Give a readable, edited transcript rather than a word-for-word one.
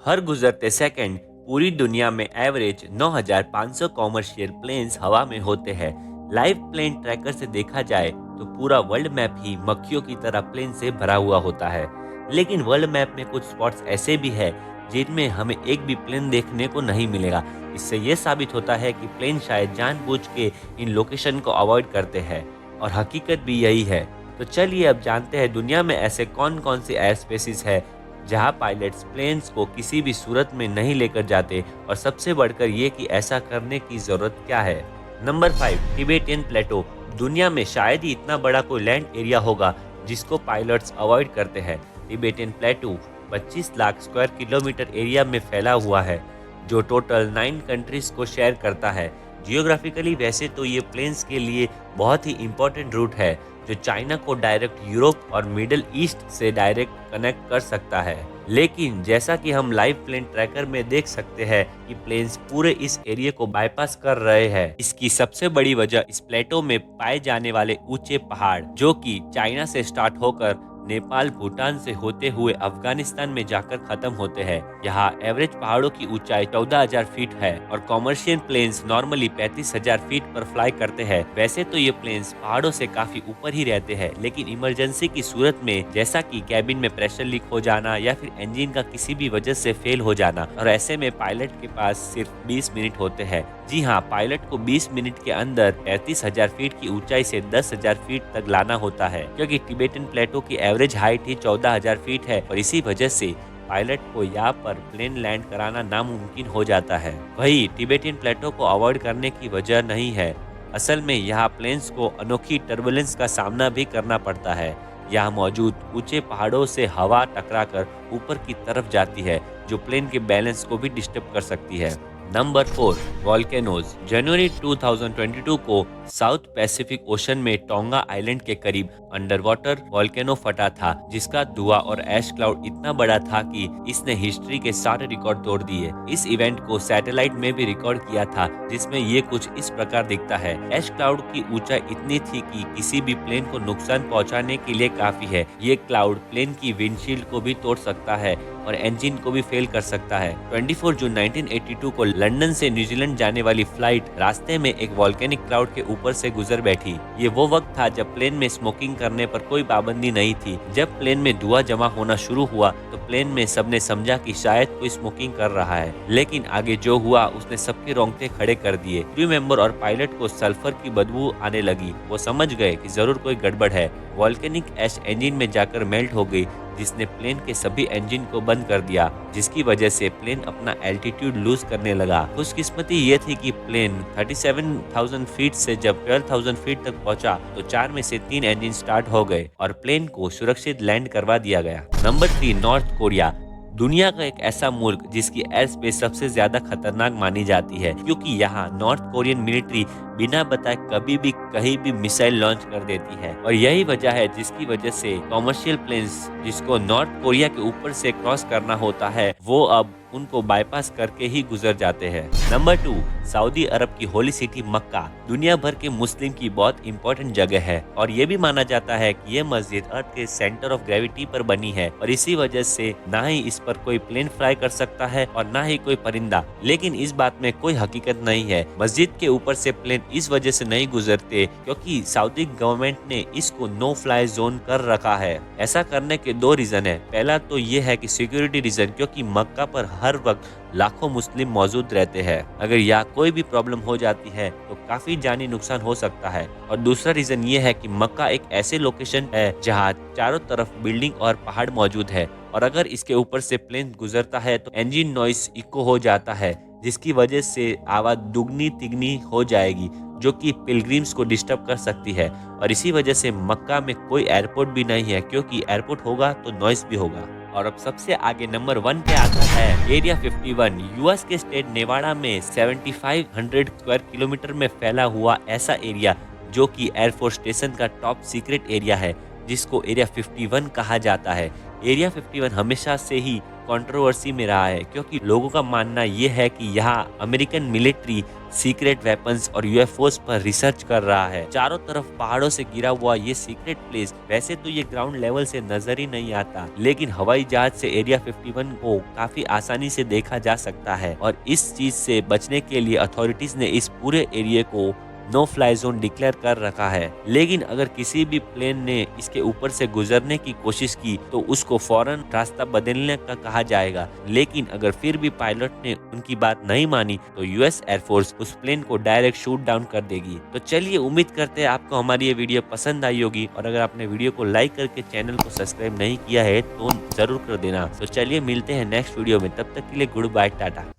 हर गुजरते सेकंड पूरी दुनिया में एवरेज 9,500 कॉमर्शियल प्लेन्स हवा में होते हैं। लाइव प्लेन ट्रैकर से देखा जाए तो पूरा वर्ल्ड मैप ही मक्खियों की तरह प्लेन से भरा हुआ होता है। लेकिन वर्ल्ड मैप में कुछ स्पॉट्स ऐसे भी है जिनमें हमें एक भी प्लेन देखने को नहीं मिलेगा। इससे ये साबित होता है कि प्लेन शायद जानबूझ के इन लोकेशन को अवॉइड करते हैं, और हकीकत भी यही है। तो चलिए अब जानते हैं दुनिया में ऐसे कौन कौन से एयर स्पेसिस है जहां पायलट्स प्लेन्स को किसी भी सूरत में नहीं लेकर जाते, और सबसे बढ़कर ये कि ऐसा करने की जरूरत क्या है। नंबर 5, तिबेटियन प्लेटो। दुनिया में शायद ही इतना बड़ा कोई लैंड एरिया होगा जिसको पायलट्स अवॉइड करते हैं। तिबेटियन प्लेटो 25 लाख स्क्वायर किलोमीटर एरिया में फैला हुआ है, जो टोटल 9 कंट्रीज को शेयर करता है। जियोग्राफिकली वैसे तो ये प्लेन्स के लिए बहुत ही इंपॉर्टेंट रूट है, जो चाइना को डायरेक्ट यूरोप और मिडिल ईस्ट से डायरेक्ट कनेक्ट कर सकता है। लेकिन जैसा कि हम लाइव प्लेन ट्रैकर में देख सकते हैं कि प्लेन्स पूरे इस एरिया को बाईपास कर रहे हैं। इसकी सबसे बड़ी वजह इस प्लेटो में पाए जाने वाले ऊंचे पहाड़, जो कि चाइना से स्टार्ट होकर नेपाल भूटान से होते हुए अफगानिस्तान में जाकर खत्म होते हैं। यहाँ एवरेज पहाड़ों की ऊंचाई 14,000 फीट है, और कॉमर्शियल प्लेन्स नॉर्मली 35,000 फीट पर फ्लाई करते हैं। वैसे तो ये प्लेन्स पहाड़ों से काफी ऊपर ही रहते हैं, लेकिन इमरजेंसी की सूरत में, जैसा कि कैबिन में प्रेशर लीक हो जाना या फिर इंजन का किसी भी वजह से फेल हो जाना, और ऐसे में पायलट के पास सिर्फ 20 मिनट होते हैं। जी हाँ, पायलट को 20 मिनट के अंदर 35,000 फीट की ऊंचाई से 10,000 फीट तक लाना होता है, क्योंकि तिबेटन प्लेटो की एवरेज हाइट ही 14,000 फीट है, और इसी वजह से पायलट को यहाँ पर प्लेन लैंड कराना नामुमकिन हो जाता है। वही तिबेटियन प्लेटो को अवॉइड करने की वजह नहीं है, असल में यहाँ प्लेन्स को अनोखी टर्बुलेंस का सामना भी करना पड़ता है। यहाँ मौजूद ऊंचे पहाड़ों से हवा टकराकर ऊपर की तरफ जाती है, जो प्लेन के बैलेंस को भी डिस्टर्ब कर सकती है। Number 4, volcanoes. जनवरी 2022 को साउथ पैसिफिक ओशन में टोंगा आइलैंड के करीब अंडर वाटर वॉल्केनो फटा था, जिसका धुआं और ऐश क्लाउड इतना बड़ा था कि इसने हिस्ट्री के सारे रिकॉर्ड तोड़ दिए। इस इवेंट को सैटेलाइट में भी रिकॉर्ड किया था, जिसमें ये कुछ इस प्रकार दिखता है। ऐश क्लाउड की ऊंचाई इतनी थी कि किसी भी प्लेन को नुकसान पहुंचाने के लिए काफी है। ये क्लाउड प्लेन की विंडशील्ड को भी तोड़ सकता है और इंजन को भी फेल कर सकता है। 24 जून 1982 को लंदन से न्यूजीलैंड जाने वाली फ्लाइट रास्ते में एक वॉल्केनिक क्लाउड के ऊपर से गुजर बैठी। ये वो वक्त था जब प्लेन में स्मोकिंग करने पर कोई पाबंदी नहीं थी। जब प्लेन में धुआं जमा होना शुरू हुआ तो प्लेन में सबने समझा कि शायद कोई स्मोकिंग कर रहा है, लेकिन आगे जो हुआ उसने सबके रोंगटे खड़े कर दिए। क्रू मेंबर और पायलट को सल्फर की बदबू आने लगी। वो समझ गए कि जरूर कोई गड़बड़ है। वॉल्केनिक ऐश इंजन में जाकर मेल्ट हो गई, जिसने प्लेन के सभी इंजन को बंद कर दिया, जिसकी वजह से प्लेन अपना एल्टीट्यूड लूज करने लगा। खुशकिस्मती ये थी कि प्लेन 37,000 फीट से जब 12,000 फीट तक पहुंचा तो 4 में से 3 इंजन स्टार्ट हो गए और प्लेन को सुरक्षित लैंड करवा दिया गया। Number 3, north Korea. दुनिया का एक ऐसा मुल्क जिसकी एयर स्पेस सबसे ज्यादा खतरनाक मानी जाती है, क्योंकि यहाँ नॉर्थ कोरियन मिलिट्री बिना बताए कभी भी कहीं भी मिसाइल लॉन्च कर देती है, और यही वजह है जिसकी वजह से कॉमर्शियल प्लेन्स जिसको नॉर्थ कोरिया के ऊपर से क्रॉस करना होता है, वो अब उनको बाईपास करके ही गुजर जाते हैं। नंबर 2, सऊदी अरब की होली सिटी मक्का। दुनिया भर के मुस्लिम की बहुत इंपॉर्टेंट जगह है, और ये भी माना जाता है कि ये मस्जिद अर्थ के सेंटर ऑफ ग्रेविटी पर बनी है, और इसी वजह से ना ही इस पर कोई प्लेन फ्लाई कर सकता है और ना ही कोई परिंदा। लेकिन इस बात में कोई हकीकत नहीं है। मस्जिद के ऊपर से प्लेन इस वजह से नहीं गुजरते क्योंकि सऊदी गवर्नमेंट ने इसको नो फ्लाई जोन कर रखा है। ऐसा करने के 2 रीजन है। पहला तो ये है कि सिक्योरिटी रीजन, क्योंकि मक्का पर हर वक्त लाखों मुस्लिम मौजूद रहते हैं। अगर यहाँ कोई भी प्रॉब्लम हो जाती है तो काफी जानी नुकसान हो सकता है। और दूसरा रीजन ये है कि मक्का एक ऐसे लोकेशन है जहाँ चारों तरफ बिल्डिंग और पहाड़ मौजूद है, और अगर इसके ऊपर से प्लेन गुजरता है तो इंजन नॉइस इको हो जाता है, जिसकी वजह से आवाज दुगनी तिगनी हो जाएगी, जो कि पिलग्रिम्स को डिस्टर्ब कर सकती है। और इसी वजह से मक्का में कोई एयरपोर्ट भी नहीं है, क्योंकि एयरपोर्ट होगा तो नॉइस भी होगा। और अब सबसे आगे नंबर 1 पे आता है एरिया 51। यूएस के स्टेट नेवाडा में 7500 स्क्वायर किलोमीटर में फैला हुआ ऐसा एरिया, जो कि एयरफोर्स स्टेशन का टॉप सीक्रेट एरिया है, जिसको एरिया 51 कहा जाता है। एरिया 51 हमेशा से ही कंट्रोवर्सी में रहा है, क्योंकि लोगों का मानना ये है कि यहाँ अमेरिकन मिलिट्री सीक्रेट वेपन्स और यूएफओस पर रिसर्च कर रहा है। चारों तरफ पहाड़ों से घिरा हुआ ये सीक्रेट प्लेस वैसे तो ये ग्राउंड लेवल से नजर ही नहीं आता, लेकिन हवाई जहाज से एरिया 51 को काफी आसानी से देखा जा सकता है और इस चीज से बचने के लिए अथॉरिटीज ने इस पूरे एरिया को नो फ्लाई जोन डिक्लेयर कर रखा है। लेकिन अगर किसी भी प्लेन ने इसके ऊपर से गुजरने की कोशिश की तो उसको फौरन रास्ता बदलने का कहा जाएगा। लेकिन अगर फिर भी पायलट ने उनकी बात नहीं मानी तो यूएस एयरफोर्स उस प्लेन को डायरेक्ट शूट डाउन कर देगी। तो चलिए, उम्मीद करते हैं आपको हमारी ये वीडियो पसंद आई होगी, और अगर आपने वीडियो को लाइक करके चैनल को सब्सक्राइब नहीं किया है तो जरूर कर देना। तो चलिए, मिलते हैं नेक्स्ट वीडियो में, तब तक के लिए गुड बाय, टाटा।